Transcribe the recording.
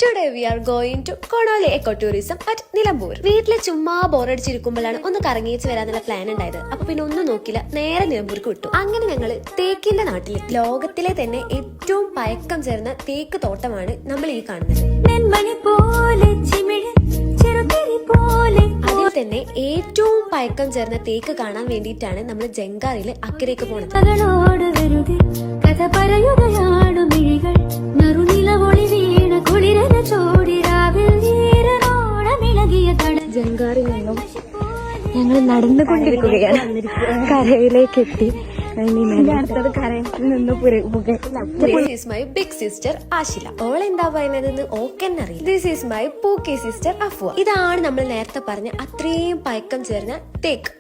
Today we are going to Konali Ecotourism at Nilambur. വീട്ടിലെ ചുമ്മാ ബോറടിച്ചിരിക്കുമ്പോഴാണ് ഒന്ന് കറങ്ങിച്ച് വരാനുള്ള പ്ലാൻ ഉണ്ടായത്. അപ്പൊ പിന്നെ ഒന്നും നോക്കില്ല, നേരെ നിലമ്പൂർക്ക് വിട്ടു. അങ്ങനെ ഞങ്ങള് തേക്കിന്റെ നാട്ടിൽ ലോകത്തിലെ തന്നെ ഏറ്റവും പഴക്കം ചേർന്ന തേക്ക് തോട്ടമാണ് നമ്മൾ ഈ കാണുന്നത്. അതിൽ തന്നെ ഏറ്റവും പഴക്കം ചേർന്ന തേക്ക് കാണാൻ വേണ്ടിയിട്ടാണ് നമ്മൾ ജങ്കാറിൽ അക്കരയ്ക്ക് പോണത്. ജങ്കാറിൽ നിന്നും ഞങ്ങൾ നടന്നുകൊണ്ടിരിക്കുകയാണ്. കരയിലേക്ക് എത്തി. അടുത്തത് കരയിൽ നിന്ന് This is my big sister Ashila. ഓൾ എന്താ പറയുന്നതെന്ന് ഓക്കെന്നറിയില്ല. This is my pookie sister Afwa. ഇതാണ് നമ്മൾ നേരത്തെ പറഞ്ഞ അത്രയും പഴക്കം ചേർന്ന തേക്ക്.